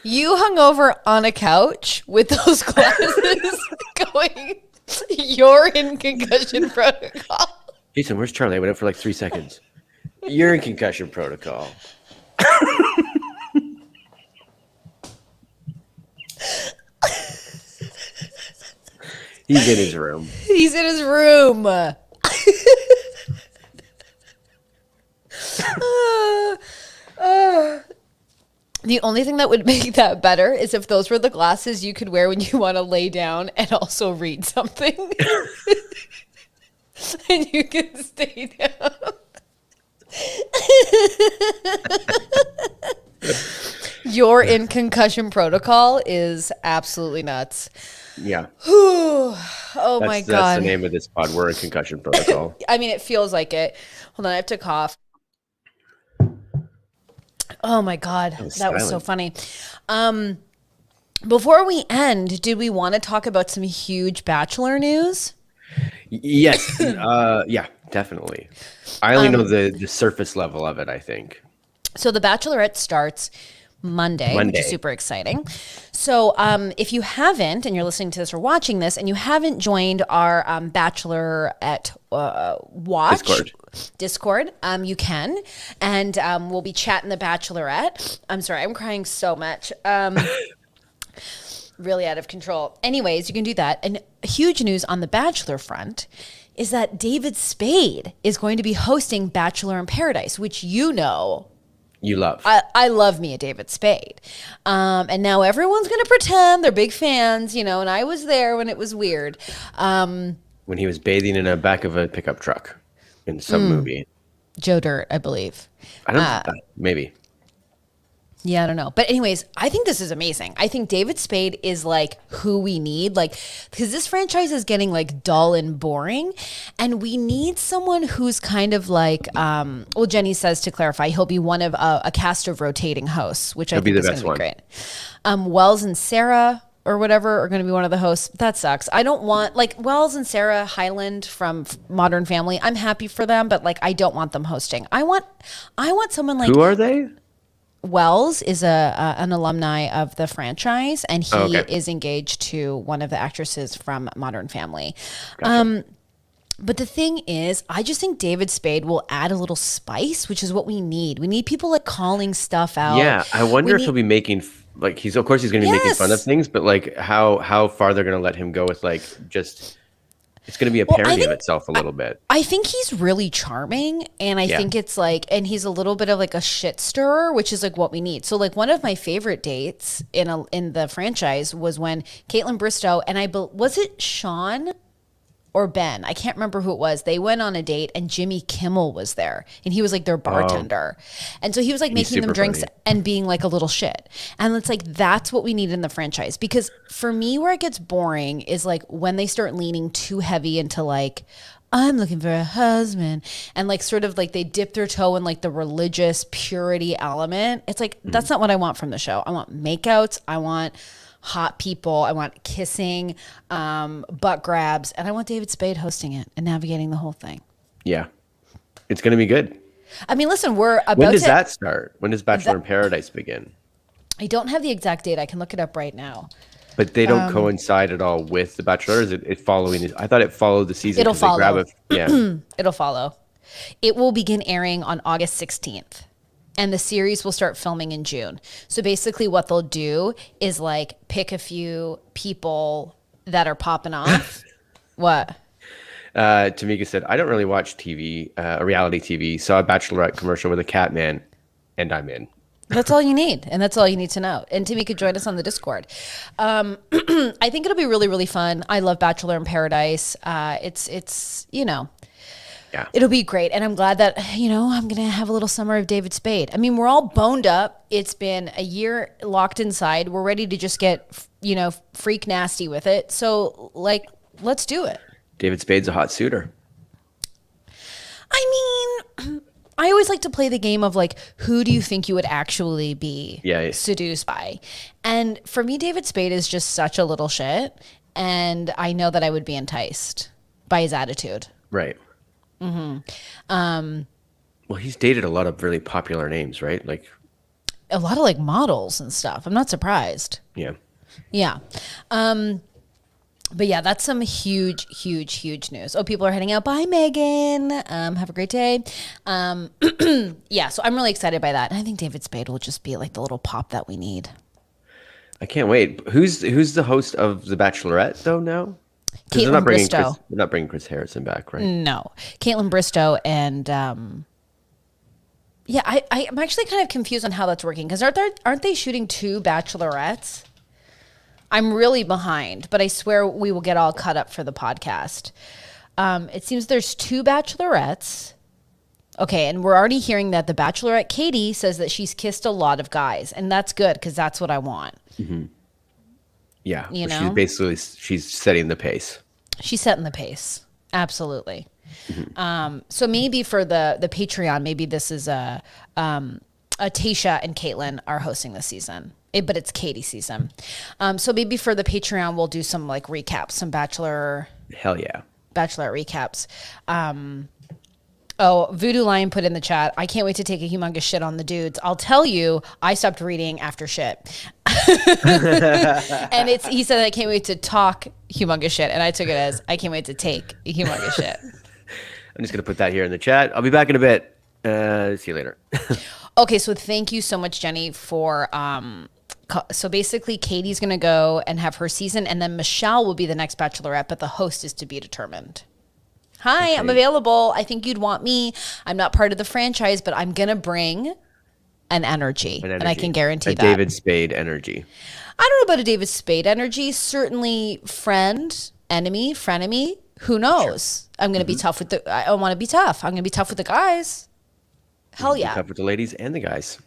You hung over on a couch with those glasses going, you're in concussion protocol. Jason, where's Charlie? I went up for like 3 seconds. You're in concussion protocol. He's in his room. He's in his room. The only thing that would make that better is if those were the glasses you could wear when you want to lay down and also read something. And you can stay down. You're in concussion protocol is absolutely nuts. Yeah. Oh my God. That's the name of this pod. We're in concussion protocol. I mean, it feels like it. Hold on, I have to cough. Oh my God, that was so funny. Before we end, did we want to talk about some huge Bachelor news? Yes. Yeah, definitely. I only know the surface level of it, I think. So the Bachelorette starts Monday, which is super exciting. So if you haven't, and you're listening to this or watching this, and you haven't joined our Bachelorette watch Discord, you can. And we'll be chatting the Bachelorette. I'm sorry, I'm crying so much. Really out of control. Anyways, you can do that. And huge news on the Bachelor front is that David Spade is going to be hosting Bachelor in Paradise, which you know you love. I love me a David Spade. And now everyone's going to pretend they're big fans, you know, and I was there when it was weird. When he was bathing in the back of a pickup truck in some movie. Joe Dirt, I believe. I don't know. Maybe. Yeah, I don't know. But anyways, I think this is amazing. I think David Spade is like who we need, like, because this franchise is getting like dull and boring, and we need someone who's kind of like, well, Jenny says to clarify, he'll be one of a cast of rotating hosts, which I think is going to be great. Wells and Sarah or whatever are going to be one of the hosts. That sucks. I don't want like Wells and Sarah Hyland from Modern Family. I'm happy for them, but like I don't want them hosting. I want someone like, who are they? Wells is an alumni of the franchise, and he is engaged to one of the actresses from Modern Family. Gotcha. But the thing is, I just think David Spade will add a little spice, which is what we need. We need people like calling stuff out. Yeah, I wonder if he'll be making like he's going to be making fun of things, but like how far they're going to let him go with like just. It's going to be a parody of itself a little bit. I think he's really charming, and I think it's like, and he's a little bit of like a shit stirrer, which is like what we need. So like one of my favorite dates in the franchise was when Caitlin Bristow and was it Sean or Ben? I can't remember who it was. They went on a date, and Jimmy Kimmel was there, and he was like their bartender. And so he was like making them drinks and being like a little shit. And it's like, that's what we need in the franchise. Because for me, where it gets boring is like when they start leaning too heavy into like, I'm looking for a husband, and like sort of like they dip their toe in like the religious purity element. It's like, that's not what I want from the show. I want makeouts. I want hot people. I want kissing, butt grabs, and I want David Spade hosting it and navigating the whole thing. Yeah, it's going to be good. I mean, listen, we're about When does that start? When does Bachelor in Paradise begin? I don't have the exact date. I can look it up right now. But they don't coincide at all with the Bachelor. Is it following? I thought it followed the season. It'll follow. Yeah, it'll follow. It will begin airing on August 16th. And the series will start filming in June. So basically what they'll do is like pick a few people that are popping off. What? Tamika said, I don't really watch TV, reality TV. Saw a Bachelorette commercial with a cat man, and I'm in. That's all you need. And that's all you need to know. And Tamika, join us on the Discord. I think it'll be really, really fun. I love Bachelor in Paradise. It's you know, Yeah. It'll be great. And I'm glad that, I'm going to have a little summer of David Spade. I mean, we're all boned up. It's been a year locked inside. We're ready to just get, freak nasty with it. So, let's do it. David Spade's a hot suitor. I mean, I always like to play the game of who do you think you would actually be seduced by? And for me, David Spade is just such a little shit. And I know that I would be enticed by his attitude. Right. Mm-hmm. Well, he's dated a lot of really popular names, right? A lot of models and stuff. I'm not surprised. Yeah. Yeah. But yeah, that's some huge, huge, huge news. Oh, people are heading out. Bye, Megan. Have a great day. Yeah, so I'm really excited by that. And I think David Spade will just be the little pop that we need. I can't wait. Who's the host of The Bachelorette, though, now? Caitlin Bristow. They're not bringing Chris Harrison back, right? No. Caitlin Bristow and... I'm actually kind of confused on how that's working. Because aren't they shooting 2 Bachelorettes? I'm really behind, but I swear we will get all cut up for the podcast. It seems there's 2 Bachelorettes. Okay, and we're already hearing that the Bachelorette Katie says that she's kissed a lot of guys, and that's good because that's what I want. Mm-hmm. Yeah, she's setting the pace. She's setting the pace, absolutely. Mm-hmm. So maybe for the Patreon, maybe this is a Tasha and Caitlin are hosting this season. But it's Katie season. So maybe for the Patreon, we'll do some recaps, some Bachelor. Hell yeah. Bachelor recaps. Voodoo Lion put in the chat, I can't wait to take a humongous shit on the dudes. I'll tell you, I stopped reading after shit. And he said, I can't wait to talk humongous shit. And I took it as, I can't wait to take humongous shit. I'm just going to put that here in the chat. I'll be back in a bit. See you later. Okay, so thank you so much, Jenny, for... So basically, Katie's going to go and have her season, and then Michelle will be the next Bachelorette, but the host is to be determined. Hi, okay. I'm available. I think you'd want me. I'm not part of the franchise, but I'm going to bring an energy, and I can guarantee that. David Spade energy. I don't know about a David Spade energy. Certainly friend, enemy, frenemy. Who knows? Sure. I'm going to be tough with I want to be tough. I'm going to be tough with the guys. Hell yeah. Tough with the ladies and the guys.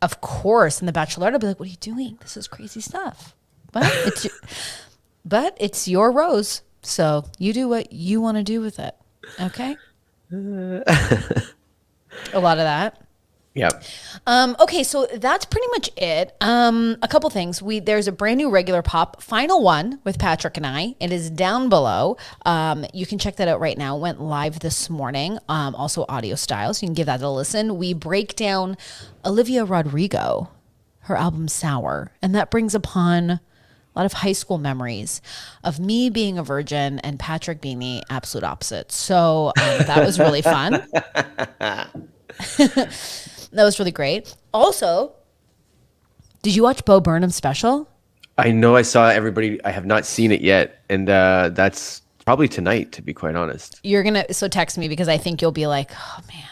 Of course. And the Bachelorette will be like, what are you doing? This is crazy stuff. But it's your rose. So you do what you want to do with it. Okay? A lot of that. Yep. Okay, so that's pretty much it. A couple things. There's a brand new regular pop, final one with Patrick and I. It is down below. You can check that out right now. It went live this morning. Also audio style, so you can give that a listen. We break down Olivia Rodrigo, her album Sour, and that brings upon a lot of high school memories of me being a virgin and Patrick being the absolute opposite. So that was really fun. That was really great. Also, did you watch Bo Burnham's special? I know I saw everybody. I have not seen it yet. And that's probably tonight, to be quite honest. So text me because I think you'll be like, oh man.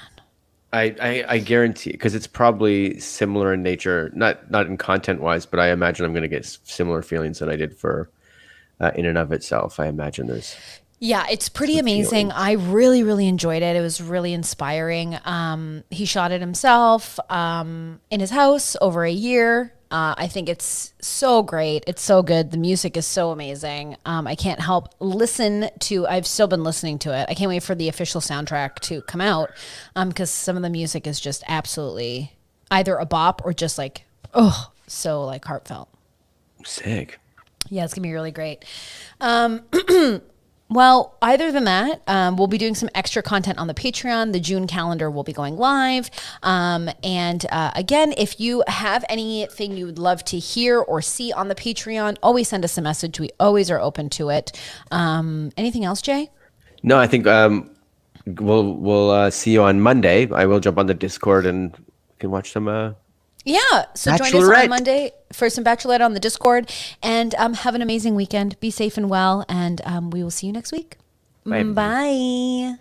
I guarantee it, because it's probably similar in nature, not in content wise, but I imagine I'm going to get similar feelings that I did for In and of Itself. I imagine there's... Yeah, it's pretty amazing. I really, really enjoyed it. It was really inspiring. He shot it himself in his house over a year. I think it's so great. It's so good. The music is so amazing. I can't help I've still been listening to it. I can't wait for the official soundtrack to come out because some of the music is just absolutely either a bop or just so heartfelt. Sick. Yeah, it's going to be really great. Well, other than that, we'll be doing some extra content on the Patreon. The June calendar will be going live. And again, if you have anything you would love to hear or see on the Patreon, always send us a message. We always are open to it. Anything else, Jay? No, I think we'll see you on Monday. I will jump on the Discord and we can watch some... Yeah, so join us on Monday for some Bachelorette on the Discord, and have an amazing weekend. Be safe and well, and we will see you next week. Bye. Bye.